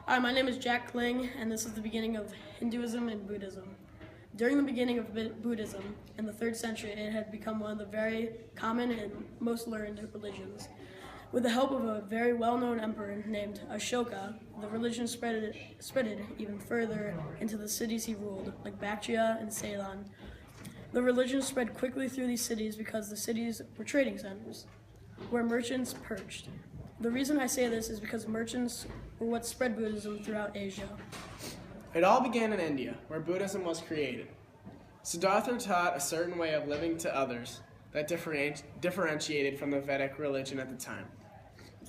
Hi, my name is Jack Klinge, and this is the beginning of Hinduism and Buddhism. During the beginning of Buddhism, in the 3rd century, it had become one of the very common and most learned religions. With the help of a very well-known emperor named Ashoka, the religion spread even further into the cities he ruled, like Bactria and Ceylon. The religion spread quickly through these cities because the cities were trading centers, where merchants perched. The reason I say this is because merchants were what spread Buddhism throughout Asia. It all began in India, where Buddhism was created. Siddhartha taught a certain way of living to others that differentiated from the Vedic religion at the time.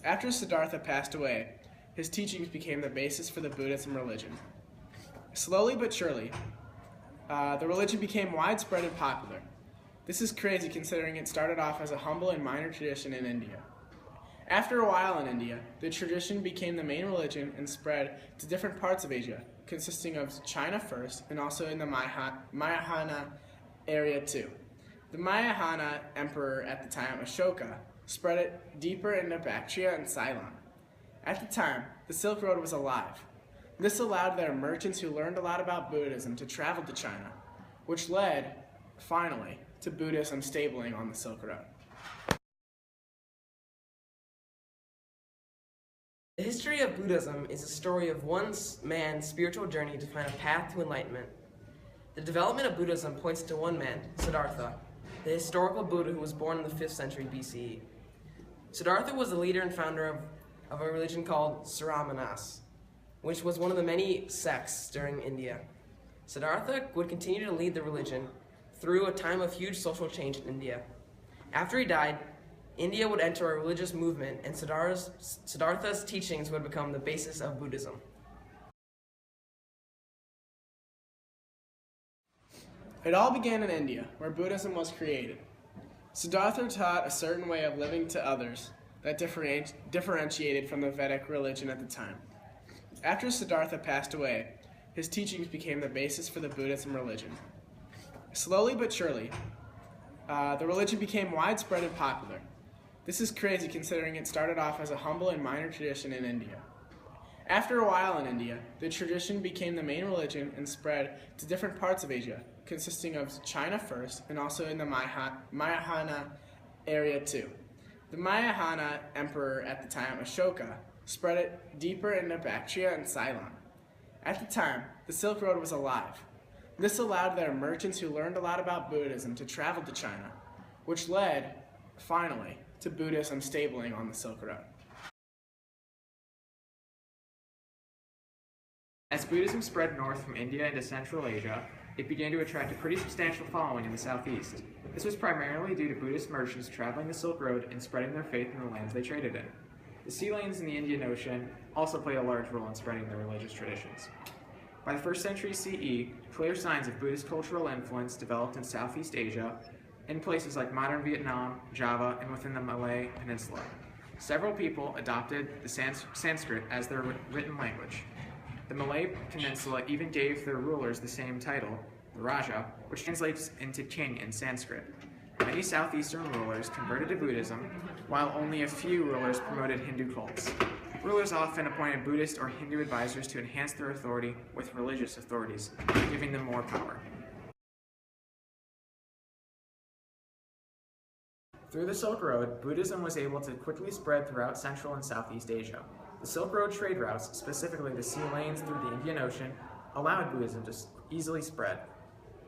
After Siddhartha passed away, his teachings became the basis for the Buddhism religion. Slowly but surely, the religion became widespread and popular. This is crazy considering it started off as a humble and minor tradition in India. After a while in India, the tradition became the main religion and spread to different parts of Asia, consisting of China first and also in the Mahayana area too. The Mahayana emperor at the time, Ashoka, spread it deeper into Bactria and Ceylon. At the time, the Silk Road was alive. This allowed their merchants who learned a lot about Buddhism to travel to China, which led, finally, to Buddhism stabling on the Silk Road. The history of Buddhism is a story of one man's spiritual journey to find a path to enlightenment. The development of Buddhism points to one man, Siddhartha, the historical Buddha who was born in the 5th century BCE. Siddhartha was the leader and founder of a religion called Saramanas, which was one of the many sects during India. Siddhartha would continue to lead the religion through a time of huge social change in India. After he died, India would enter a religious movement, and Siddhartha's teachings would become the basis of Buddhism. It all began in India, where Buddhism was created. Siddhartha taught a certain way of living to others that differentiated from the Vedic religion at the time. After Siddhartha passed away, his teachings became the basis for the Buddhism religion. Slowly but surely, the religion became widespread and popular. This is crazy considering it started off as a humble and minor tradition in India. After a while in India, the tradition became the main religion and spread to different parts of Asia, consisting of China first and also in the Mahayana area too. The Mahayana emperor at the time, Ashoka, spread it deeper into Bactria and Ceylon. At the time, the Silk Road was alive. This allowed their merchants who learned a lot about Buddhism to travel to China, which led, finally, to Buddhism stabling on the Silk Road. As Buddhism spread north from India into Central Asia, it began to attract a pretty substantial following in the southeast. This was primarily due to Buddhist merchants traveling the Silk Road and spreading their faith in the lands they traded in. The sea lanes in the Indian Ocean also played a large role in spreading their religious traditions. By the 1st century CE, clear signs of Buddhist cultural influence developed in Southeast Asia, in places like modern Vietnam, Java, and within the Malay Peninsula. Several people adopted the Sanskrit as their written language. The Malay Peninsula even gave their rulers the same title, the Raja, which translates into king in Sanskrit. Many southeastern rulers converted to Buddhism, while only a few rulers promoted Hindu cults. Rulers often appointed Buddhist or Hindu advisors to enhance their authority with religious authorities, giving them more power. Through the Silk Road, Buddhism was able to quickly spread throughout Central and Southeast Asia. The Silk Road trade routes, specifically the sea lanes through the Indian Ocean, allowed Buddhism to easily spread.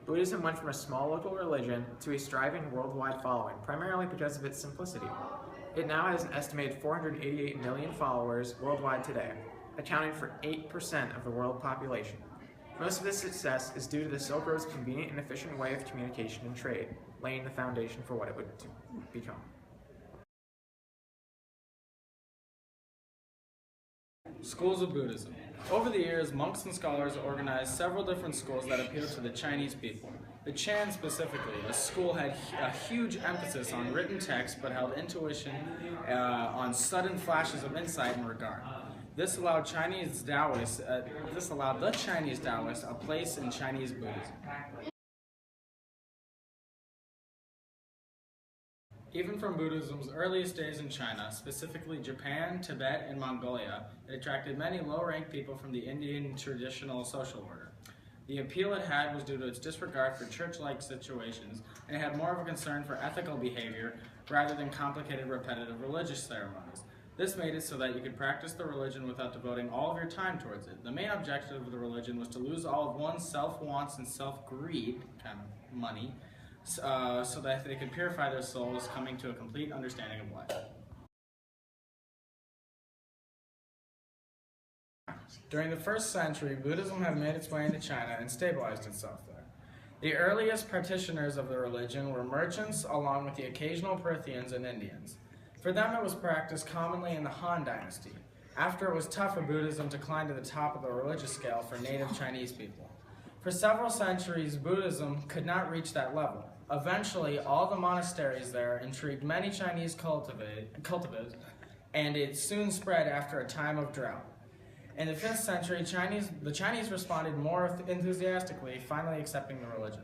Buddhism went from a small local religion to a striving worldwide following, primarily because of its simplicity. It now has an estimated 488 million followers worldwide today, accounting for 8% of the world population. Most of this success is due to the Silk Road's convenient and efficient way of communication and trade, laying the foundation for what it would become. Schools of Buddhism. Over the years, monks and scholars organized several different schools that appealed to the Chinese people. The Chan specifically, a school had a huge emphasis on written text but held intuition on sudden flashes of insight and regard. This allowed the Chinese Taoists a place in Chinese Buddhism. Even from Buddhism's earliest days in China, specifically Japan, Tibet, and Mongolia, it attracted many low-ranked people from the Indian traditional social order. The appeal it had was due to its disregard for church-like situations, and it had more of a concern for ethical behavior rather than complicated, repetitive religious ceremonies. This made it so that you could practice the religion without devoting all of your time towards it. The main objective of the religion was to lose all of one's self-wants and self-greed, kind of money, so that they could purify their souls, coming to a complete understanding of life. During the 1st century, Buddhism had made its way into China and stabilized itself there. The earliest practitioners of the religion were merchants, along with the occasional Parthians and Indians. For them, it was practiced commonly in the Han Dynasty, after it was tough for Buddhism to climb to the top of the religious scale for native Chinese people. For several centuries, Buddhism could not reach that level. Eventually, all the monasteries there intrigued many Chinese cultivators, and it soon spread after a time of drought. In the 5th century, the Chinese responded more enthusiastically, finally accepting the religion.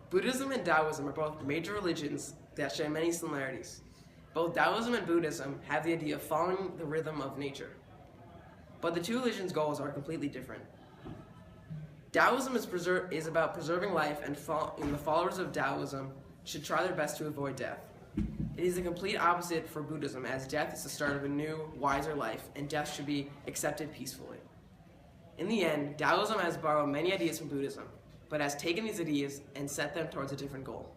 Buddhism and Taoism are both major religions that share many similarities. Both Taoism and Buddhism have the idea of following the rhythm of nature. But the two religions' goals are completely different. Taoism is about preserving life, and the followers of Taoism should try their best to avoid death. It is the complete opposite for Buddhism, as death is the start of a new, wiser life, and death should be accepted peacefully. In the end, Taoism has borrowed many ideas from Buddhism, but has taken these ideas and set them towards a different goal.